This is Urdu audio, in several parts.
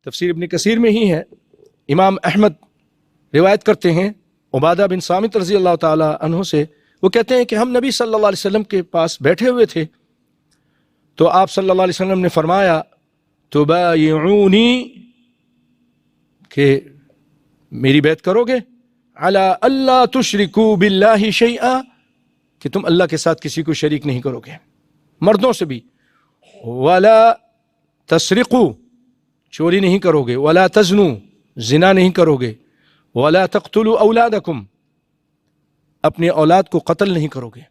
تفسیر ابن کثیر میں ہی ہے. امام احمد روایت کرتے ہیں عبادہ بن صامت رضی اللہ تعالی عنہ سے، وہ کہتے ہیں کہ ہم نبی صلی اللہ علیہ وسلم کے پاس بیٹھے ہوئے تھے تو آپ صلی اللہ علیہ وسلم نے فرمایا تبایعونی، کہ میری بیعت کرو گے، علی اللہ تشرکوا باللہ شیئا، کہ تم اللہ کے ساتھ کسی کو شریک نہیں کرو گے، مردوں سے بھی، ولا تسرقوا، چوری نہیں کرو گے، ولا تزنوا، زنا نہیں کرو گے، ولا تقتلوا اولادکم، اپنے اولاد کو قتل نہیں کرو گے.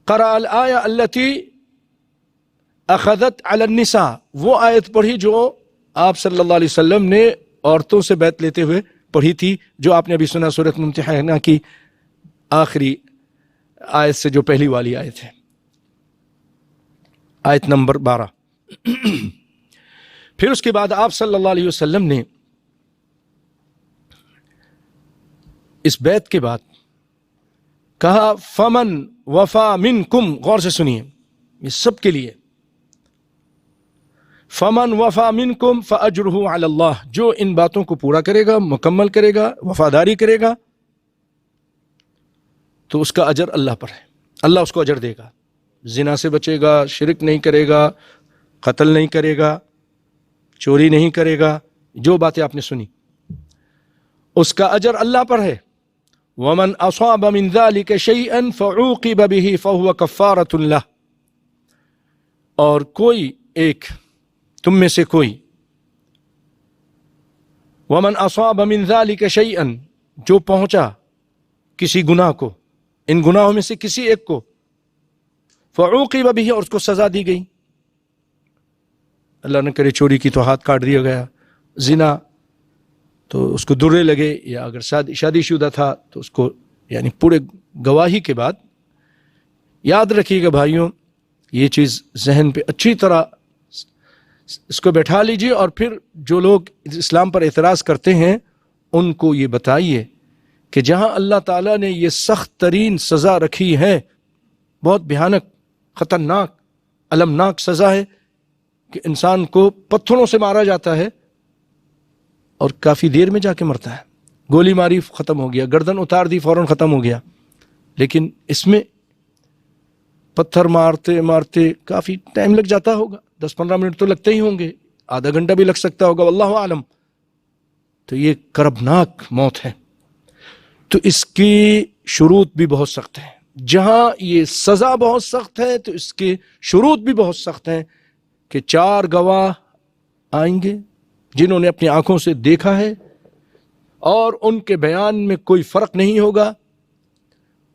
قرأ الآیہ التي اخذت علی النساء، وہ آیت پڑھی جو آپ صلی اللہ علیہ وسلم نے عورتوں سے بیعت لیتے ہوئے پڑھی تھی، جو آپ نے ابھی سنا سورۃ ممتحنہ کی آخری آیت سے جو پہلی والی آیت ہے، آیت نمبر 12. پھر اس کے بعد آپ صلی اللہ علیہ وسلم نے اس بیعت کے بعد کہا فمن وفا منکم، غور سے سنیے یہ سب کے لیے، فمن وفا منکم فاجرہ علی اللہ، جو ان باتوں کو پورا کرے گا، مکمل کرے گا، وفاداری کرے گا، تو اس کا اجر اللہ پر ہے، اللہ اس کو اجر دے گا. زنا سے بچے گا، شرک نہیں کرے گا، قتل نہیں کرے گا، چوری نہیں کرے گا، جو باتیں آپ نے سنی اس کا اجر اللہ پر ہے. ومن اصاب من ذلك شيئا فعوقب به فهو كفارة له، اور کوئی ایک تم میں سے کوئی، ومن اصاب من ذلك شيئا، جو پہنچا کسی گناہ کو، ان گناہوں میں سے کسی ایک کو، فعوقب به، اور اس کو سزا دی گئی، اللہ نہ کرے چوری کی تو ہاتھ کاٹ دیا گیا، زنا تو اس کو درے لگے، یا اگر شادی شدہ تھا تو اس کو یعنی پورے گواہی کے بعد. یاد رکھیے گا بھائیوں، یہ چیز ذہن پہ اچھی طرح اس کو بیٹھا لیجیے، اور پھر جو لوگ اسلام پر اعتراض کرتے ہیں ان کو یہ بتائیے کہ جہاں اللہ تعالیٰ نے یہ سخت ترین سزا رکھی ہے، بہت بھیانک، خطرناک، المناک سزا ہے کہ انسان کو پتھروں سے مارا جاتا ہے اور کافی دیر میں جا کے مرتا ہے، گولی ماری ختم ہو گیا، گردن اتار دی فوراً ختم ہو گیا. لیکن اس میں پتھر مارتے مارتے کافی ٹائم لگ جاتا ہوگا، 10-15 منٹ تو لگتے ہی ہوں گے، آدھا گھنٹہ بھی لگ سکتا ہوگا، واللہ عالم. تو یہ کربناک موت ہے. تو اس کی شروط بھی بہت سخت ہیں. جہاں یہ سزا بہت سخت ہے تو اس کے شروط بھی بہت سخت ہیں کہ 4 گواہ آئیں گے جنہوں نے اپنی آنکھوں سے دیکھا ہے، اور ان کے بیان میں کوئی فرق نہیں ہوگا.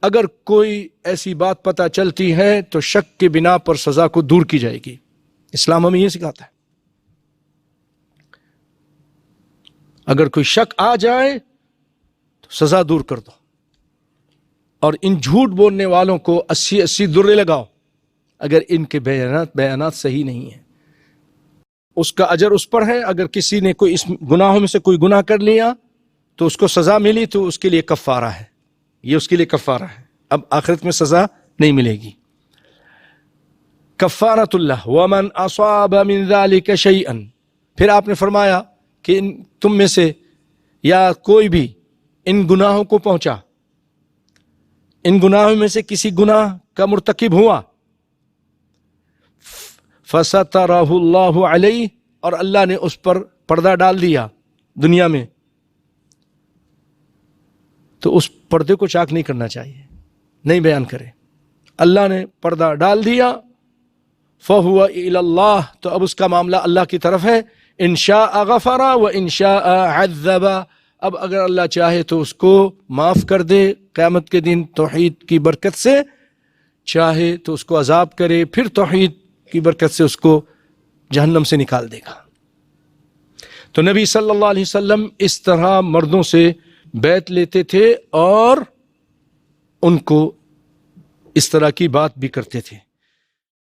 اگر کوئی ایسی بات پتہ چلتی ہے تو شک کے بنا پر سزا کو دور کی جائے گی. اسلام ہمیں یہ سکھاتا ہے. اگر کوئی شک آ جائے تو سزا دور کر دو، اور ان جھوٹ بولنے والوں کو 80 درے لگاؤ اگر ان کے بیانات صحیح نہیں ہیں. اس کا اجر اس پر ہے. اگر کسی نے کوئی اس گناہوں میں سے کوئی گناہ کر لیا تو اس کو سزا ملی تو اس کے لیے کفارہ ہے، یہ اس کے لیے کفارہ ہے، اب آخرت میں سزا نہیں ملے گی. کفارۃ اللہ ومن اصاب من ذلک شیئا، پھر آپ نے فرمایا کہ تم میں سے یا کوئی بھی ان گناہوں کو پہنچا، ان گناہوں میں سے کسی گناہ کا مرتکب ہوا، فسترہ اللہ علیہ، اور اللہ نے اس پر پردہ ڈال دیا دنیا میں، تو اس پردے کو چاک نہیں کرنا چاہیے، نہیں بیان کرے. اللہ نے پردہ ڈال دیا، فہو الی اللہ، تو اب اس کا معاملہ اللہ کی طرف ہے. ان شاء غفر و ان شاء عذب، اب اگر اللہ چاہے تو اس کو معاف کر دے قیامت کے دن توحید کی برکت سے، چاہے تو اس کو عذاب کرے، پھر توحید کی برکت سے اس کو جہنم سے نکال دے گا. تو نبی صلی اللہ علیہ وسلم اس طرح مردوں سے بیعت لیتے تھے اور ان کو اس طرح کی بات بھی کرتے تھے.